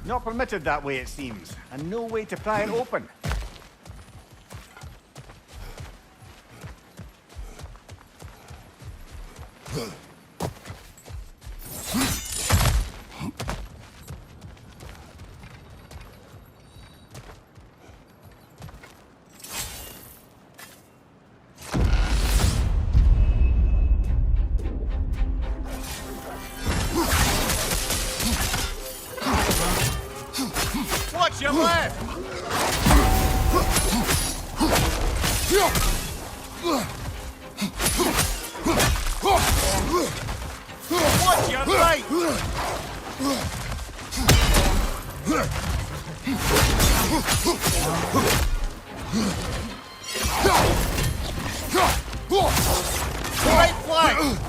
Not permitted that way, it seems, and no way to pry it open. Watch your left! Watch your right! Right flank!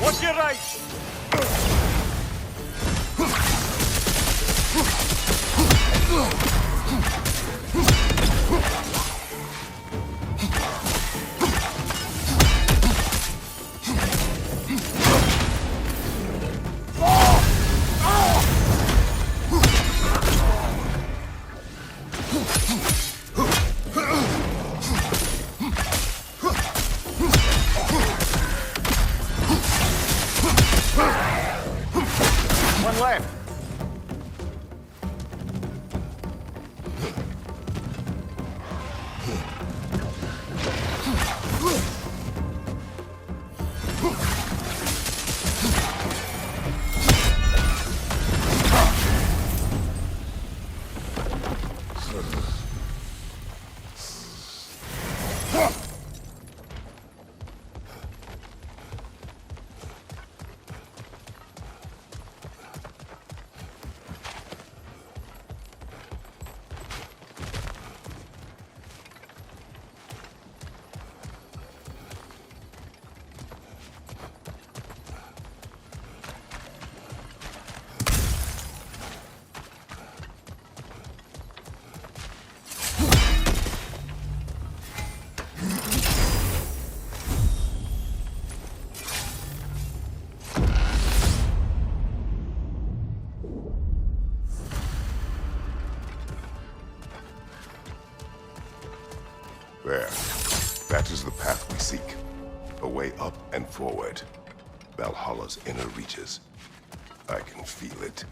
Watch your right! One left. There. That is the path we seek. A way up and forward. Valhalla's inner reaches. I can feel it.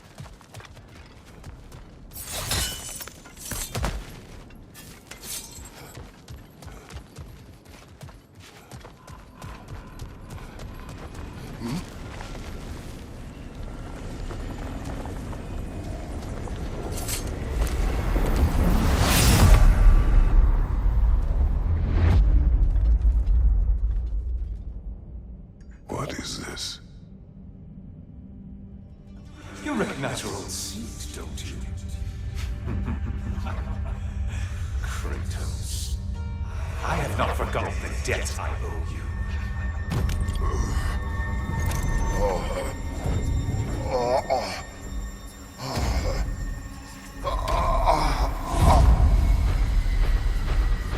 What is this? You recognize your old seat, don't you? Kratos. I have not forgotten the debt I owe you.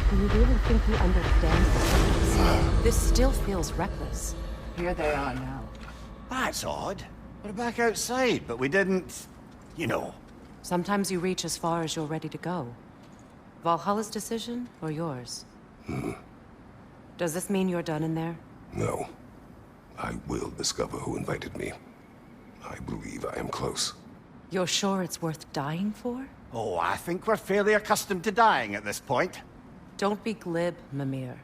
Do you really think he understands this? This still feels reckless. Here they are now. That's odd. We're back outside, but we didn't... you know. Sometimes you reach as far as you're ready to go. Valhalla's decision, or yours? Does this mean you're done in there? No. I will discover who invited me. I believe I am close. You're sure it's worth dying for? Oh, I think we're fairly accustomed to dying at this point. Don't be glib, Mimir.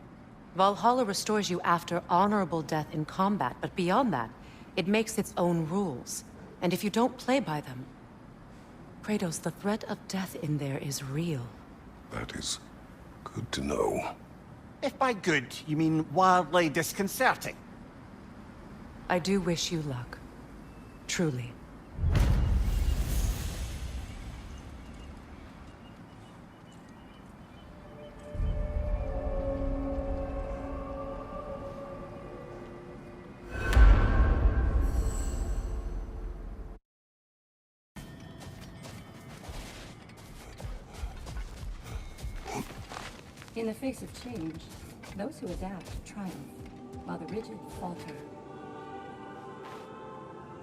Valhalla restores you after honorable death in combat, but beyond that, it makes its own rules. And if you don't play by them... Kratos, the threat of death in there is real. That is good to know. If by good, you mean wildly disconcerting. I do wish you luck. Truly. In the face of change, those who adapt triumph, while the rigid falter.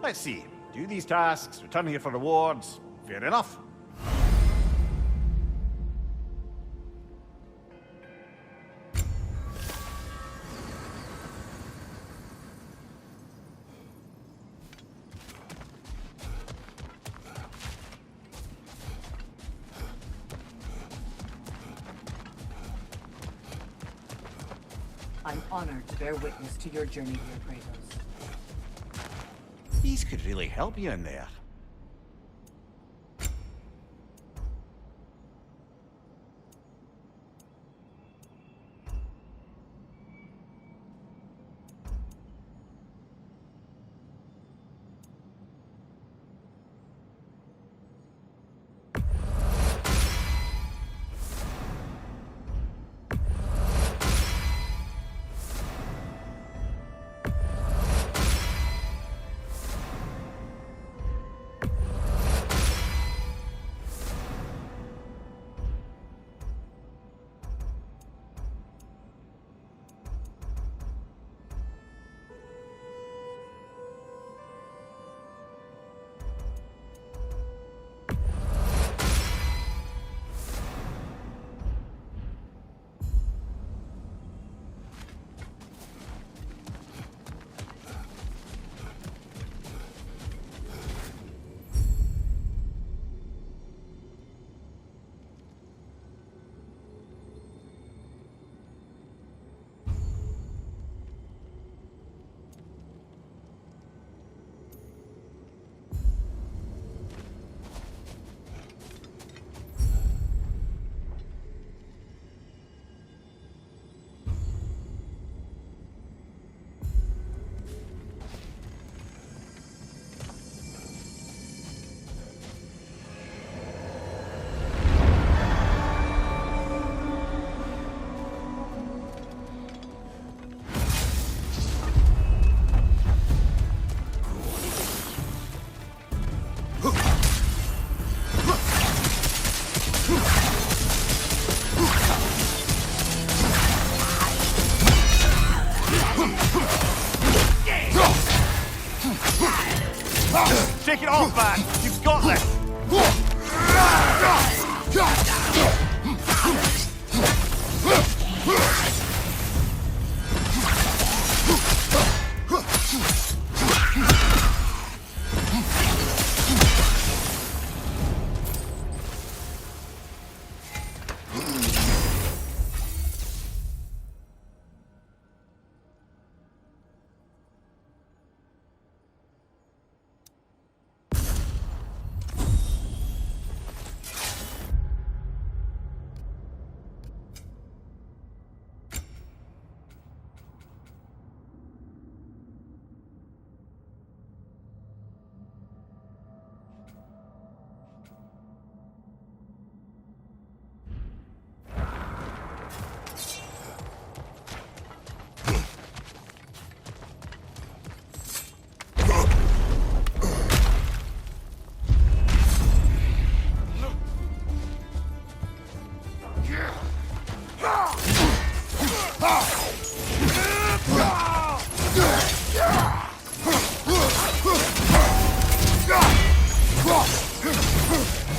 Let's see. Do these tasks, return here for rewards. Fair enough. I'm honored to bear witness to your journey here, Kratos. These could really help you in there. Shake it off, man! You've got this!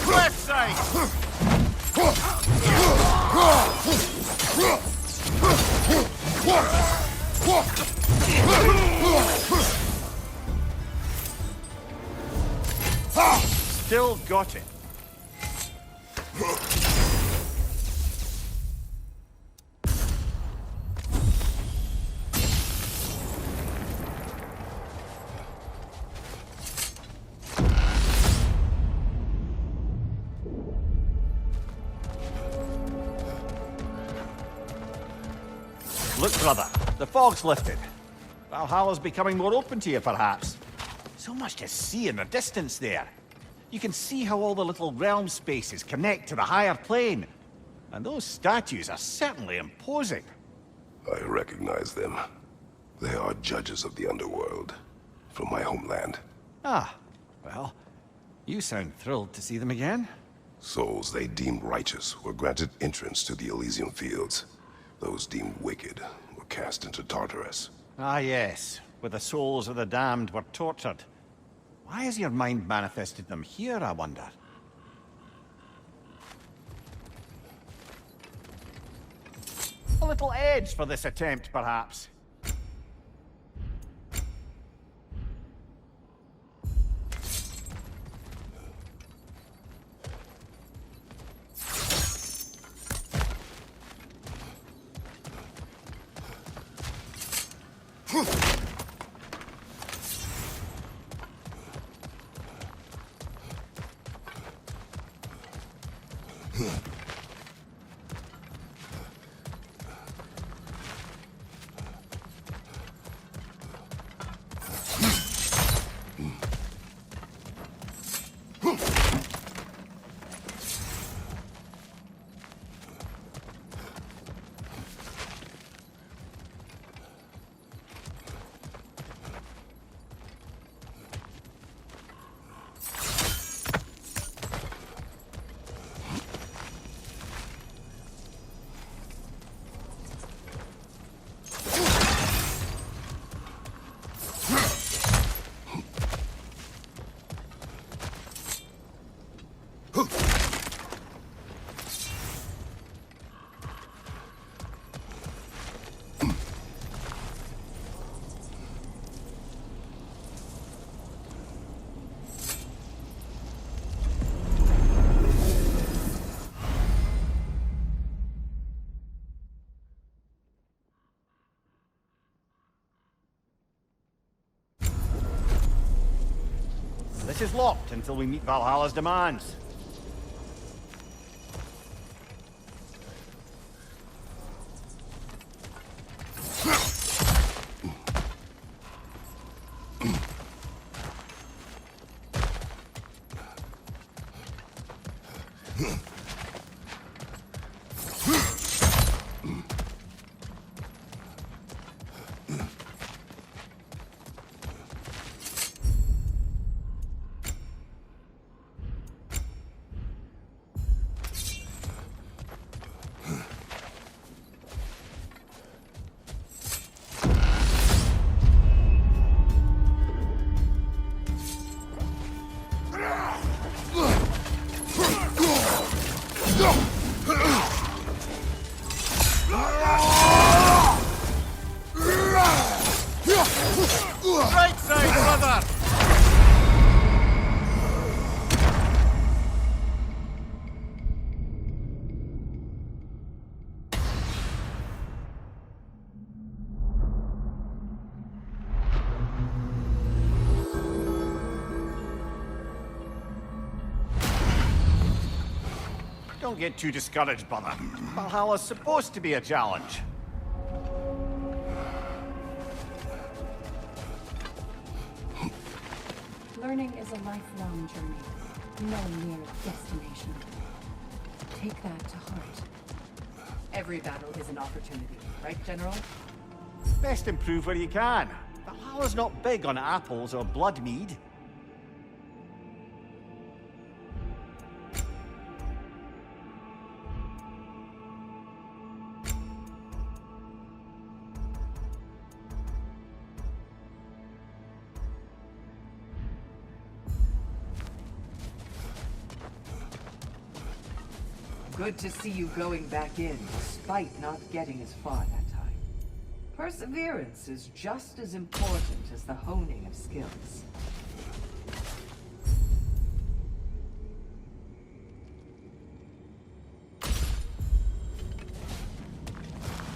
Left side! Still got it. Look, brother, the fog's lifted. Valhalla's becoming more open to you, perhaps. So much to see in the distance there. You can see how all the little realm spaces connect to the higher plane. And those statues are certainly imposing. I recognize them. They are judges of the underworld, from my homeland. Ah, well, you sound thrilled to see them again. Souls they deemed righteous were granted entrance to the Elysium Fields. Those deemed wicked were cast into Tartarus. Ah, yes, where the souls of the damned were tortured. Why has your mind manifested them here, I wonder? A little edge for this attempt, perhaps. This is locked until we meet Valhalla's demands. Don't get too discouraged, brother. Valhalla's supposed to be a challenge. Learning is a lifelong journey, no mere destination. Take that to heart. Every battle is an opportunity, right, General? Best improve where you can. Valhalla's not big on apples or blood mead. Good to see you going back in, despite not getting as far that time. Perseverance is just as important as the honing of skills.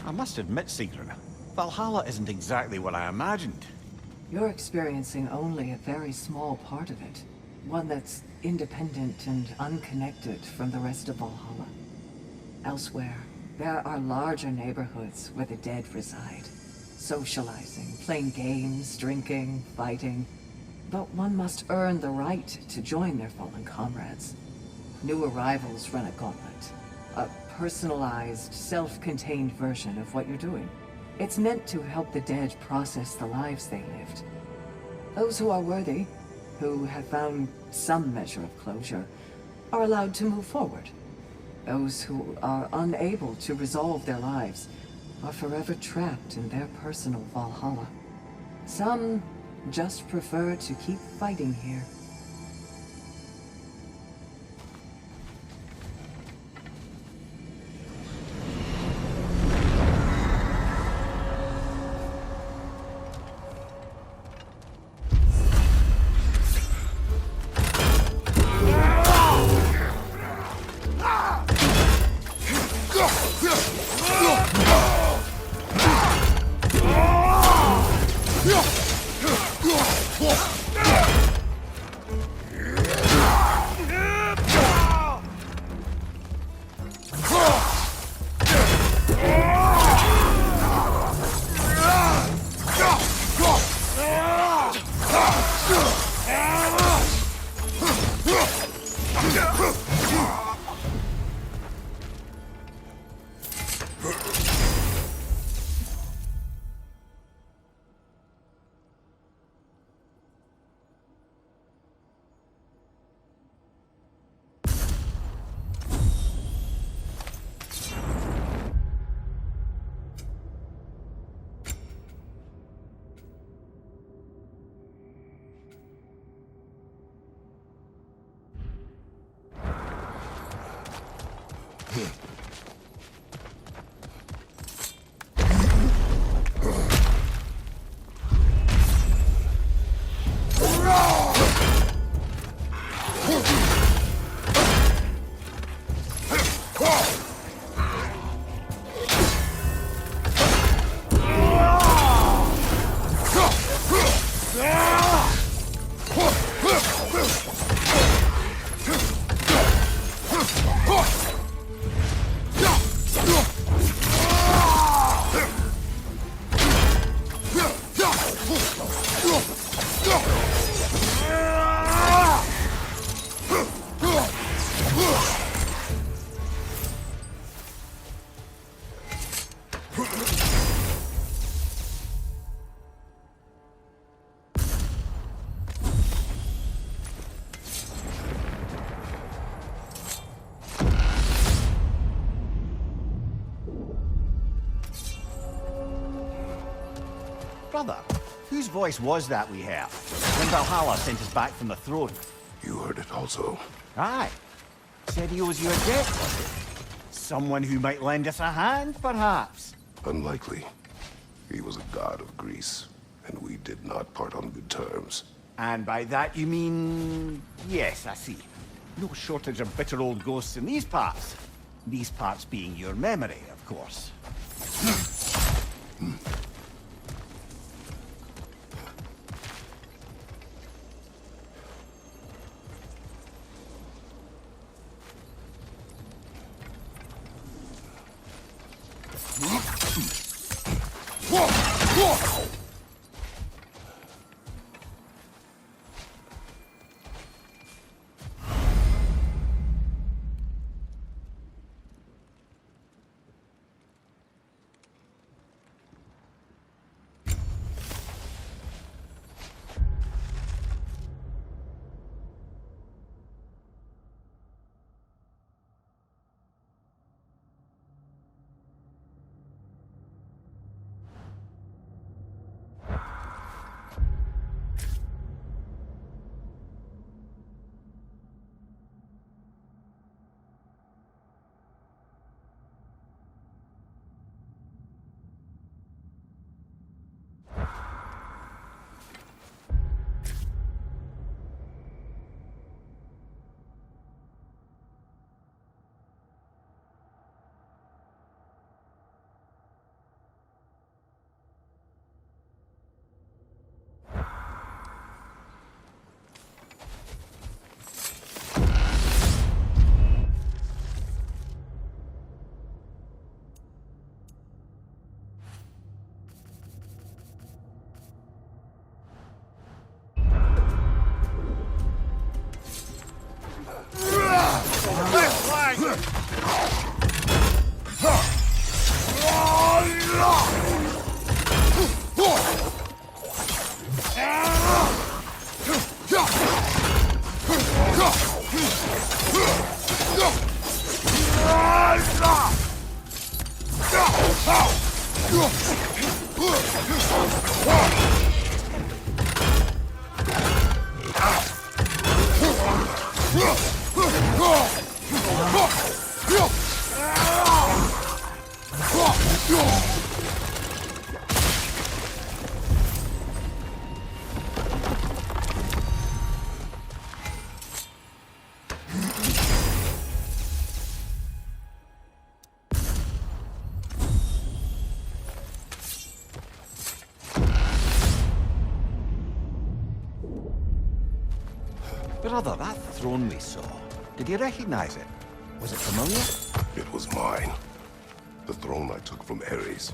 I must admit, Sigrun, Valhalla isn't exactly what I imagined. You're experiencing only a very small part of it. One that's independent and unconnected from the rest of Valhalla. Elsewhere, there are larger neighborhoods where the dead reside. Socializing, playing games, drinking, fighting. But one must earn the right to join their fallen comrades. New arrivals run a gauntlet. A personalized, self-contained version of what you're doing. It's meant to help the dead process the lives they lived. Those who are worthy, who have found some measure of closure, are allowed to move forward. Those who are unable to resolve their lives are forever trapped in their personal Valhalla. Some just prefer to keep fighting here. Brother, whose voice was that we heard when Valhalla sent us back from the throne? You heard it also. Aye. Said he owes you a debt, was it? Someone who might lend us a hand, perhaps? Unlikely. He was a god of Greece, and we did not part on good terms. And by that you mean... Yes, I see. No shortage of bitter old ghosts in these parts. These parts being your memory, of course. Brother, that throne we saw, did you recognize it? Was it familiar? It was mine. The throne I took from Ares.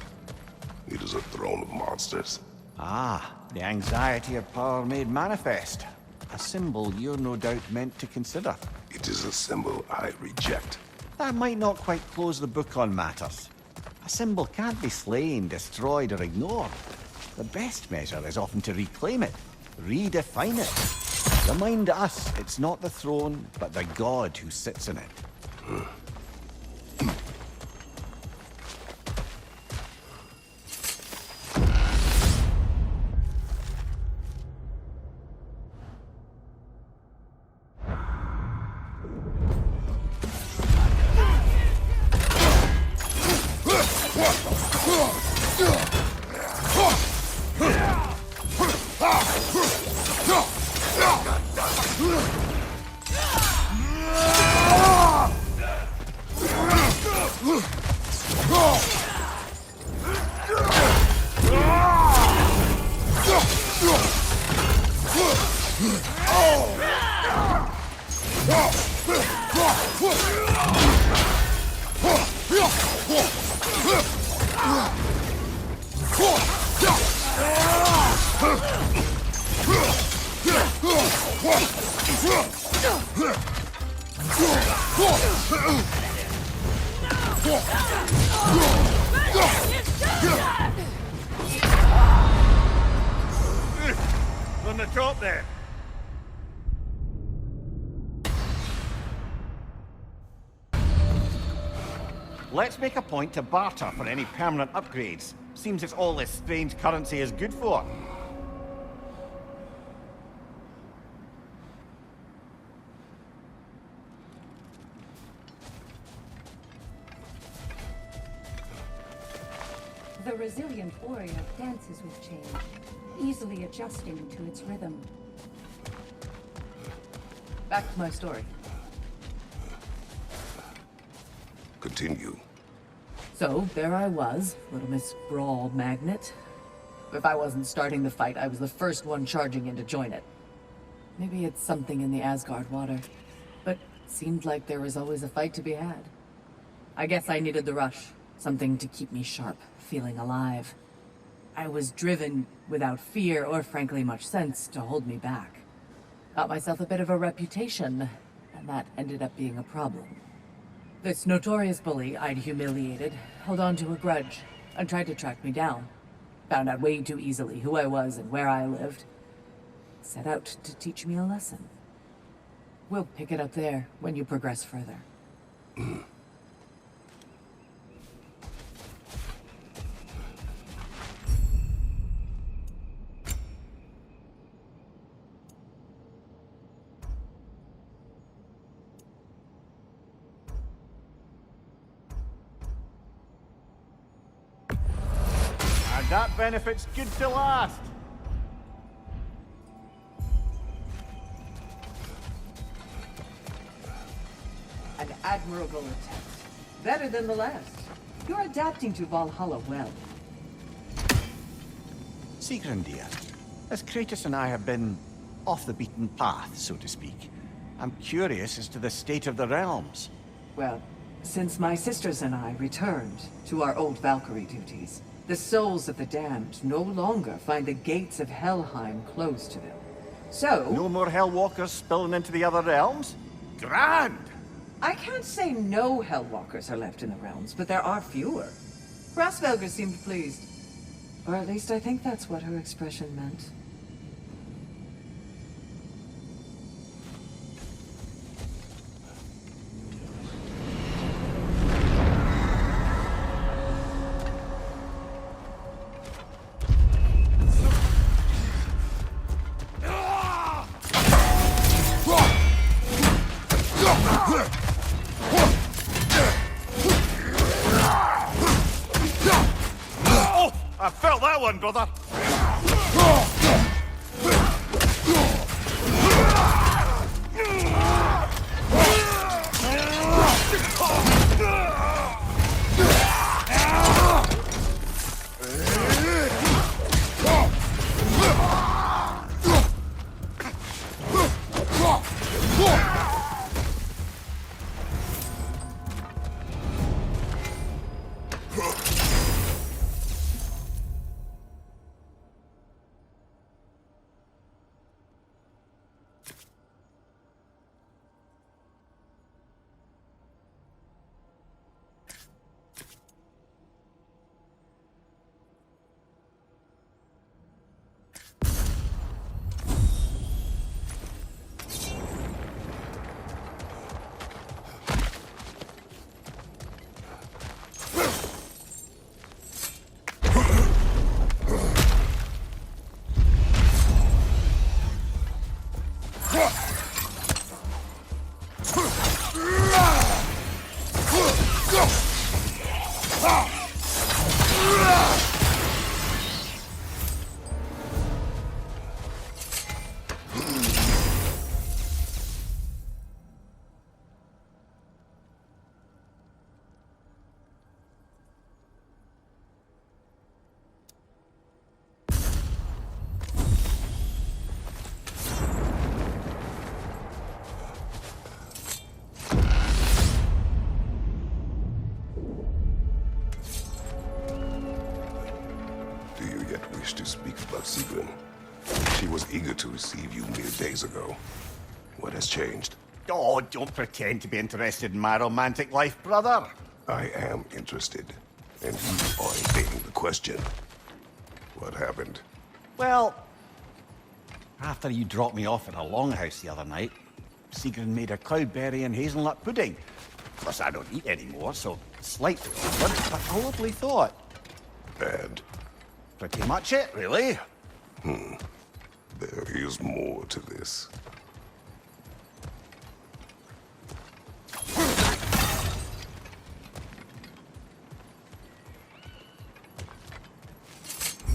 It is a throne of monsters. Ah, the anxiety of power made manifest. A symbol you're no doubt meant to consider. It is a symbol I reject. That might not quite close the book on matters. A symbol can't be slain, destroyed, or ignored. The best measure is often to reclaim it, redefine it. Remind us it's not the throne, but the god who sits in it. On the top there. Let's make a point to barter for any permanent upgrades. Seems it's all this strange currency is good for. The resilient warrior dances with change, easily adjusting to its rhythm. Back to my story. Continue. So, there I was, Little Miss Brawl Magnet. If I wasn't starting the fight, I was the first one charging in to join it. Maybe it's something in the Asgard water, but it seemed like there was always a fight to be had. I guess I needed the rush, something to keep me sharp, feeling alive. I was driven without fear or frankly much sense to hold me back. Got myself a bit of a reputation, and that ended up being a problem. This notorious bully I'd humiliated held on to a grudge and tried to track me down. Found out way too easily who I was and where I lived. Set out to teach me a lesson. We'll pick it up there when you progress further. And that benefit's good to last. An admirable attempt. Better than the last. You're adapting to Valhalla well. Sigrun, dear, as Kratos and I have been off the beaten path, so to speak, I'm curious as to the state of the realms. Well, since my sisters and I returned to our old Valkyrie duties, the souls of the damned no longer find the gates of Helheim closed to them. So... No more Hellwalkers spilling into the other realms? Grand! I can't say no Hellwalkers are left in the realms, but there are fewer. Grasvelger seemed pleased. Or at least I think that's what her expression meant. I felt that one, brother! To speak about Sigrun. She was eager to receive you mere days ago. What has changed? Oh, don't pretend to be interested in my romantic life, brother. I am interested, and you are evading the question. What happened? Well, after you dropped me off at a longhouse the other night, Sigrun made a cloudberry and hazelnut pudding. Plus, I don't eat anymore, so slightly awkward, but a lovely thought. And? Pretty much it, really. There is more to this.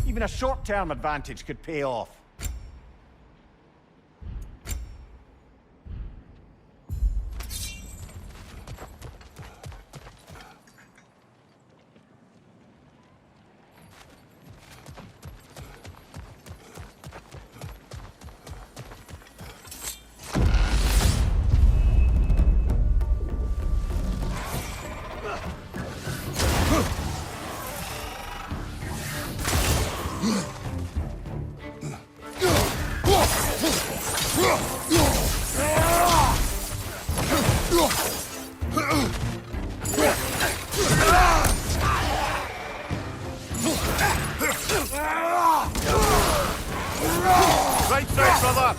Even a short-term advantage could pay off. Right side, brother!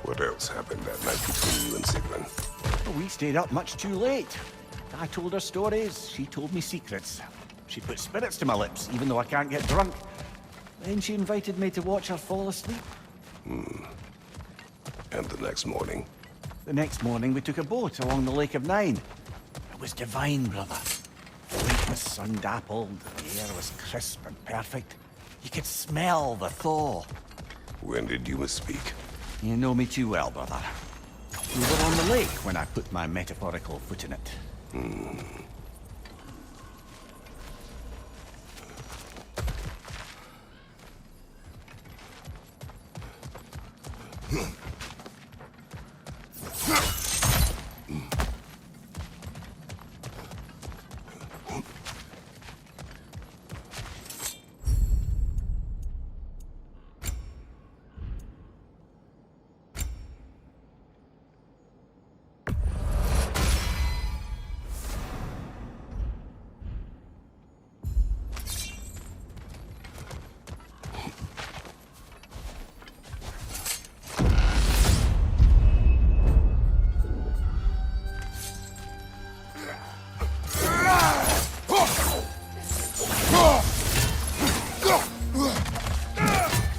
What else happened that night between you and Sigmund? Well, we stayed up much too late. I told her stories, she told me secrets. She put spirits to my lips, even though I can't get drunk. Then she invited me to watch her fall asleep. And the next morning? The next morning, we took a boat along the Lake of Nine. It was divine, brother. The lake was sun-dappled, the air was crisp and perfect. You could smell the thaw. When did you misspeak? You know me too well, brother. We were on the lake when I put my metaphorical foot in it.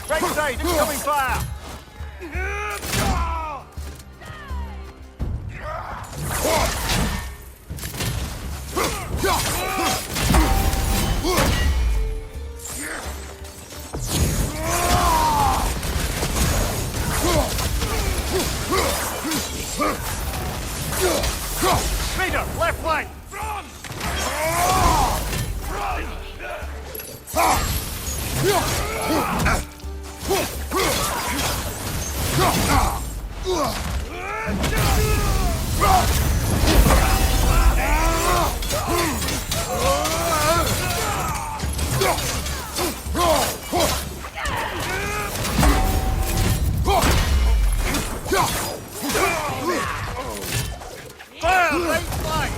Right side, incoming fire! Raider, left flank! Fire, right flank!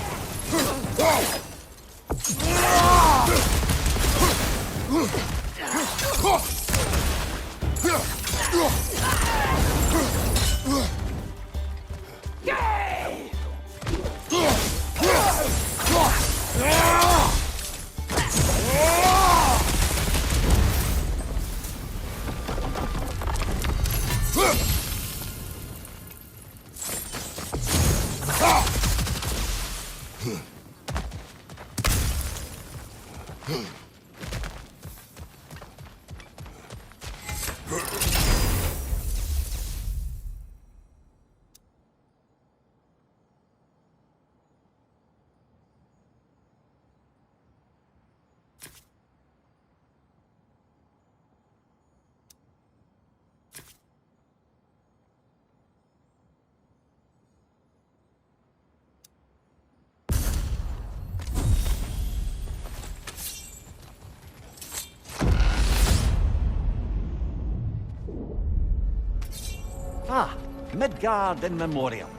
Midgard in memoriam.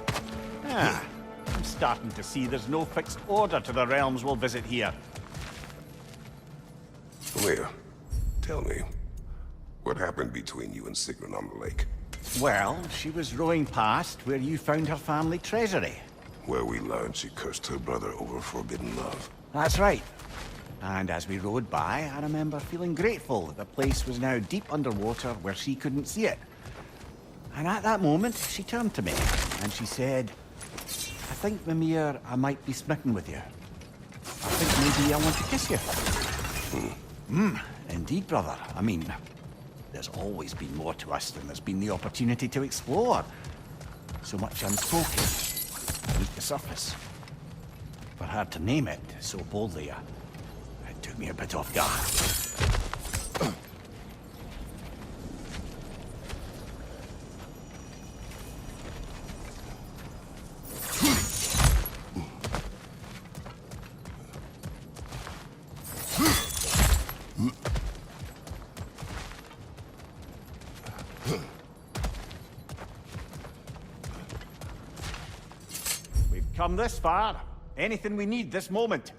Ah, I'm starting to see there's no fixed order to the realms we'll visit here. Leah, tell me, what happened between you and Sigrun on the lake? Well, she was rowing past where you found her family treasury. Where we learned she cursed her brother over forbidden love. That's right. And as we rowed by, I remember feeling grateful that the place was now deep underwater where she couldn't see it. And at that moment, she turned to me, and she said, I think, Mimir, I might be smitten with you. I think maybe I want to kiss you. Indeed, brother. I mean, there's always been more to us than there's been the opportunity to explore. So much unspoken, beneath the surface. For her to name it so boldly, it took me a bit off guard. We've come this far. Anything we need this moment.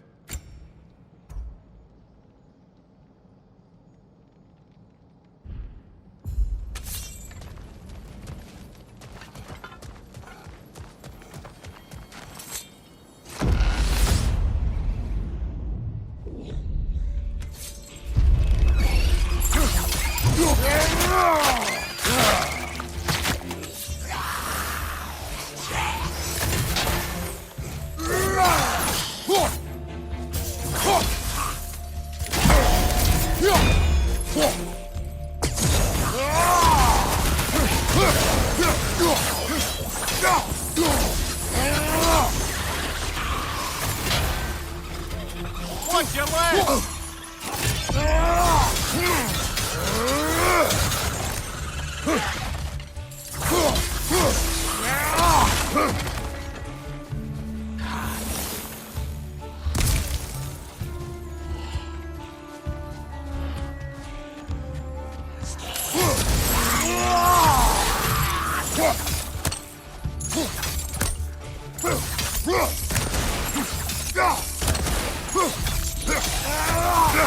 Watch your leg!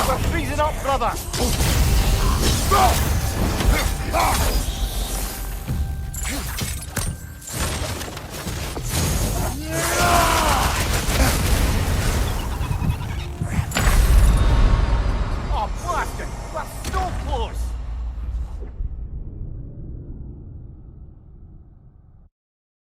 We're freezing up, brother!